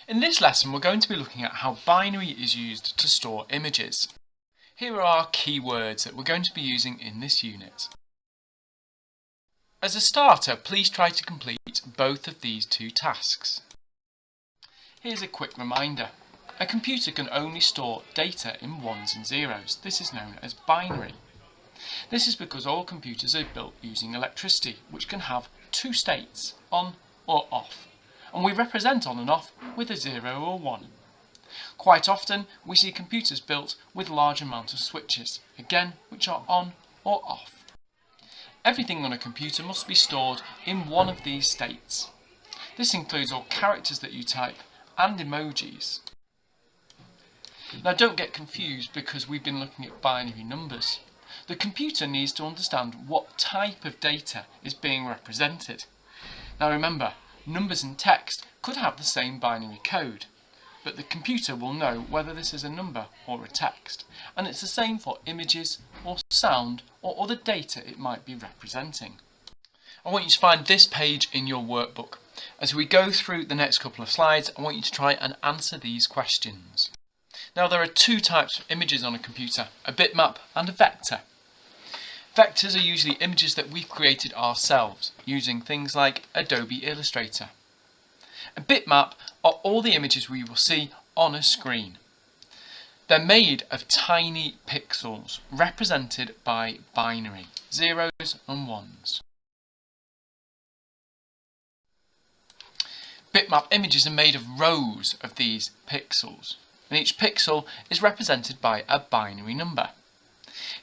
In this lesson we're going to be looking at how binary is used to store images. Here are our key words that we're going to be using in this unit. As a starter, please try to complete both of these two tasks. Here's a quick reminder. A computer can only store data in ones and zeros. This is known as binary. This is because all computers are built using electricity, which can have two states, on or off. And we represent on and off with a 0 or 1. Quite often we see computers built with large amount of switches, again which are on or off. Everything on a computer must be stored in one of these states. This includes all characters that you type and emojis. Now don't get confused because we've been looking at binary numbers. The computer needs to understand what type of data is being represented. Now remember, numbers and text could have the same binary code, but the computer will know whether this is a number or a text, and it's the same for images or sound or other data it might be representing. I want you to find this page in your workbook. As we go through the next couple of slides, I want you to try and answer these questions. Now there are two types of images on a computer, a bitmap and a vector. Vectors are usually images that we've created ourselves using things like Adobe Illustrator. A bitmap are all the images we will see on a screen. They're made of tiny pixels represented by binary, zeros and ones. Bitmap images are made of rows of these pixels, and each pixel is represented by a binary number.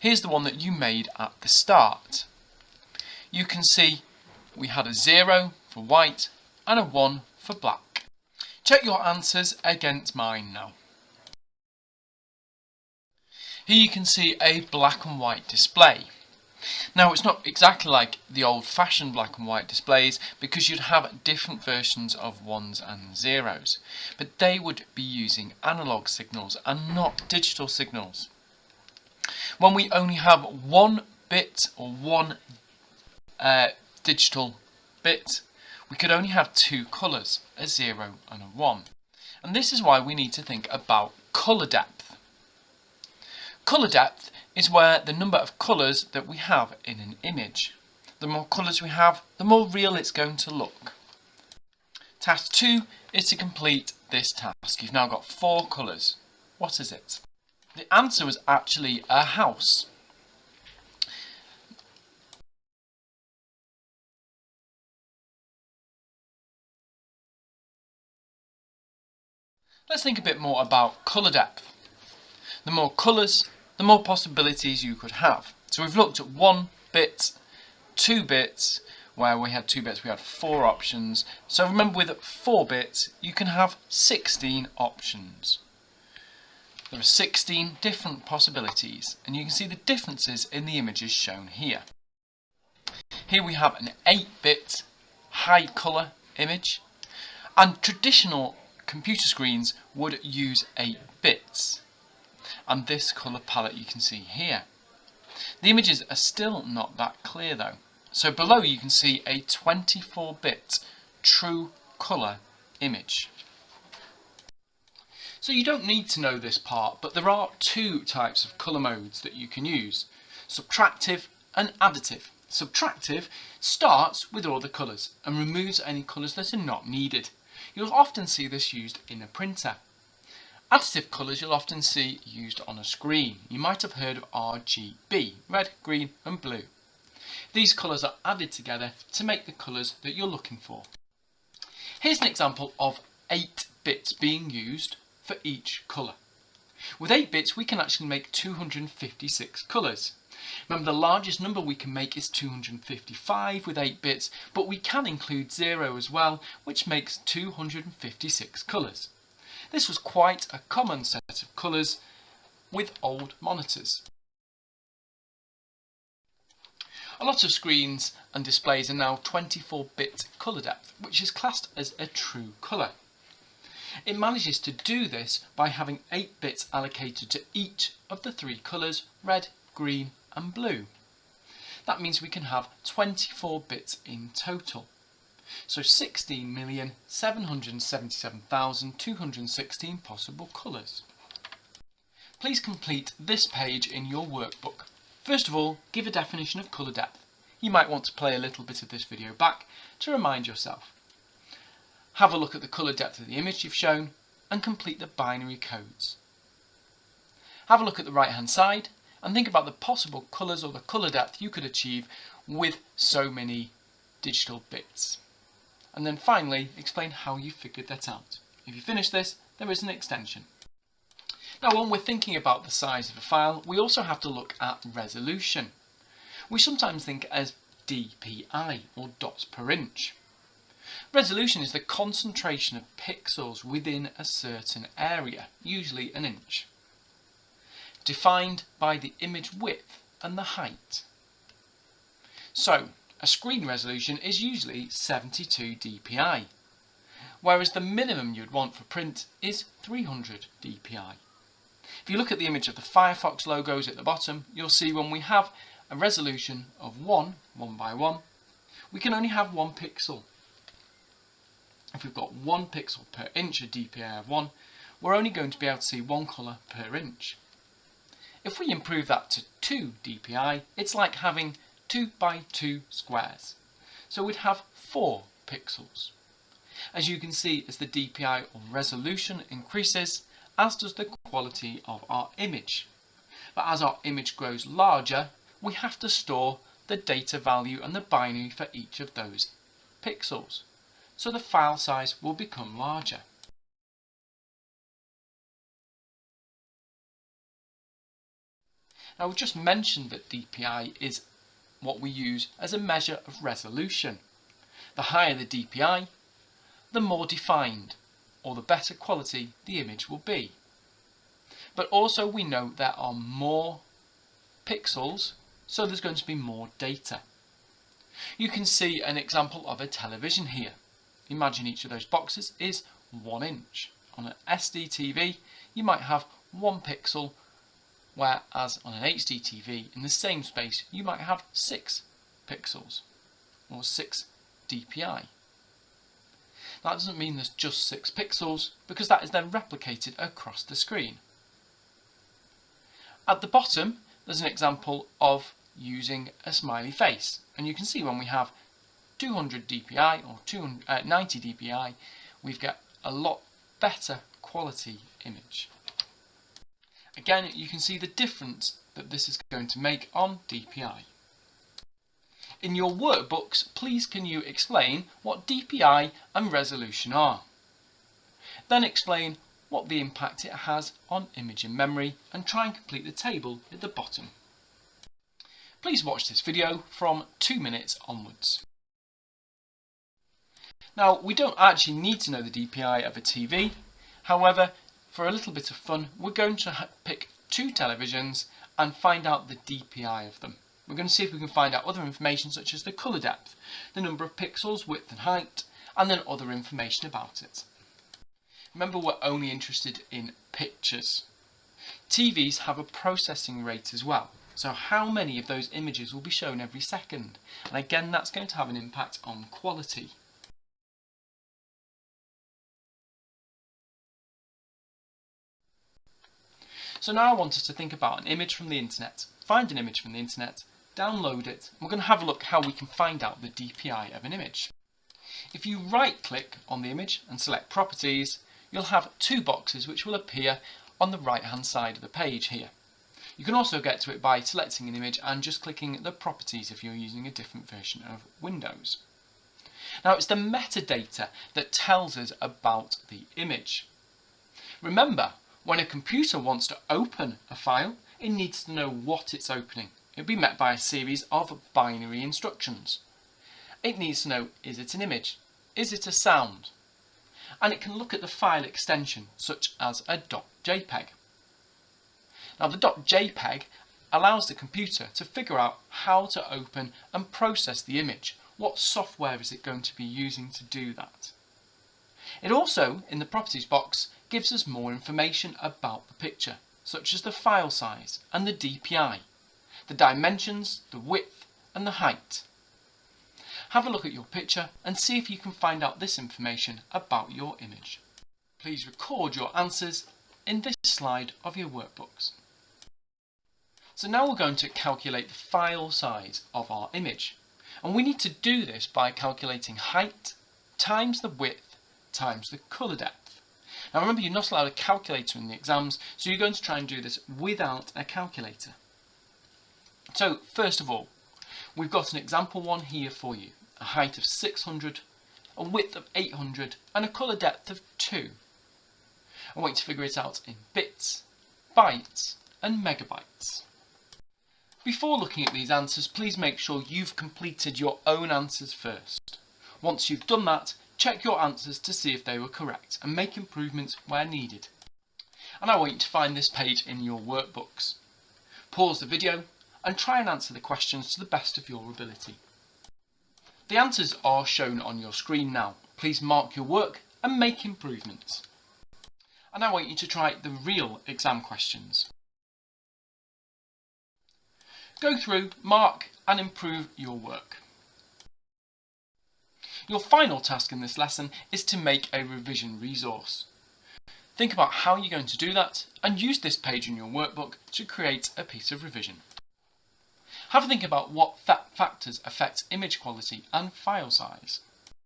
Here's the one that you made at the start. You can see we had a 0 for white and a 1 for black. Check your answers against mine now. Here you can see a black and white display. Now it's not exactly like the old-fashioned black and white displays because you'd have different versions of ones and zeros, but they would be using analog signals and not digital signals. When we only have one bit or one digital bit, we could only have two colours, a 0 and a 1. And this is why we need to think about colour depth. Colour depth is where the number of colours that we have in an image. The more colours we have, the more real it's going to look. Task 2 is to complete this task. You've now got 4 colours. What is it? The answer was actually a house. Let's think a bit more about colour depth. The more colours, the more possibilities you could have. So we've looked at 1 bit, 2 bits, where we had 2 bits we had 4 options. So remember with 4 bits you can have 16 options. There are 16 different possibilities, and you can see the differences in the images shown here. Here we have an 8-bit high colour image, and traditional computer screens would use 8 bits. And this colour palette you can see here. The images are still not that clear though. So below you can see a 24-bit true colour image. So you don't need to know this part, but there are 2 types of colour modes that you can use, subtractive and additive. Subtractive starts with all the colours and removes any colours that are not needed. You'll often see this used in a printer. Additive colours you'll often see used on a screen. You might have heard of RGB, red, green and blue. These colours are added together to make the colours that you're looking for. Here's an example of 8 bits being used for each colour. With 8 bits we can actually make 256 colours. Remember, the largest number we can make is 255 with 8 bits, but we can include 0 as well, which makes 256 colours. This was quite a common set of colours with old monitors. A lot of screens and displays are now 24-bit colour depth, which is classed as a true colour. It manages to do this by having 8 bits allocated to each of the 3 colours, red, green and blue. That means we can have 24 bits in total. So 16,777,216 possible colours. Please complete this page in your workbook. First of all, give a definition of colour depth. You might want to play a little bit of this video back to remind yourself. Have a look at the colour depth of the image you've shown and complete the binary codes. Have a look at the right hand side and think about the possible colours or the colour depth you could achieve with so many digital bits. And then finally, explain how you figured that out. If you finish this, there is an extension. Now, when we're thinking about the size of a file, we also have to look at resolution. We sometimes think as DPI, or dots per inch. Resolution is the concentration of pixels within a certain area, usually an inch, defined by the image width and the height. So, a screen resolution is usually 72 dpi, whereas the minimum you'd want for print is 300 dpi. If you look at the image of the Firefox logos at the bottom, you'll see when we have a resolution of 1 by 1, we can only have 1 pixel. If we've got 1 pixel per inch, a dpi of 1, we're only going to be able to see 1 colour per inch. If we improve that to 2 dpi, it's like having 2 by 2 squares. So we'd have 4 pixels. As you can see, as the dpi or resolution increases, as does the quality of our image. But as our image grows larger, we have to store the data value and the binary for each of those pixels. So the file size will become larger. Now, we've just mentioned that DPI is what we use as a measure of resolution. The higher the DPI, the more defined or the better quality the image will be. But also we know there are more pixels, so there's going to be more data. You can see an example of a television here. Imagine each of those boxes is 1 inch. On an SD TV, you might have 1 pixel, whereas on an HD TV, in the same space, you might have 6 pixels, or 6 dpi. That doesn't mean there's just 6 pixels, because that is then replicated across the screen. At the bottom, there's an example of using a smiley face, and you can see when we have 200 dpi or 90 dpi, we've got a lot better quality image. Again, you can see the difference that this is going to make on DPI. In your workbooks, please can you explain what DPI and resolution are? Then explain what the impact it has on image in memory and try and complete the table at the bottom. Please watch this video from 2 minutes onwards. Now, we don't actually need to know the DPI of a TV. However, for a little bit of fun, we're going to pick 2 televisions and find out the DPI of them. We're going to see if we can find out other information such as the colour depth, the number of pixels, width and height, and then other information about it. Remember, we're only interested in pictures. TVs have a processing rate as well, so how many of those images will be shown every second? And again, that's going to have an impact on quality. So now I want us to think about an image from the internet. Find an image from the internet, download it, and we're going to have a look how we can find out the DPI of an image. If you right click on the image and select properties, you'll have 2 boxes which will appear on the right hand side of the page here. You can also get to it by selecting an image and just clicking the properties if you're using a different version of Windows. Now, it's the metadata that tells us about the image. Remember, when a computer wants to open a file, it needs to know what it's opening. It'll be met by a series of binary instructions. It needs to know, is it an image? Is it a sound? And it can look at the file extension, such as a .jpeg. Now, the .jpeg allows the computer to figure out how to open and process the image. What software is it going to be using to do that? It also, in the properties box, gives us more information about the picture, such as the file size and the DPI, the dimensions, the width and the height. Have a look at your picture and see if you can find out this information about your image. Please record your answers in this slide of your workbooks. So now we're going to calculate the file size of our image. And we need to do this by calculating height times the width times the colour depth. Now remember, you're not allowed a calculator in the exams, so you're going to try and do this without a calculator. So first of all, we've got an example one here for you. A height of 600, a width of 800 and a colour depth of 2. I want you to figure it out in bits, bytes and megabytes. Before looking at these answers, please make sure you've completed your own answers first. Once you've done that, check your answers to see if they were correct and make improvements where needed. And I want you to find this page in your workbooks. Pause the video and try and answer the questions to the best of your ability. The answers are shown on your screen now. Please mark your work and make improvements. And I want you to try the real exam questions. Go through, mark and improve your work. Your final task in this lesson is to make a revision resource. Think about how you're going to do that and use this page in your workbook to create a piece of revision. Have a think about what factors affect image quality and file size.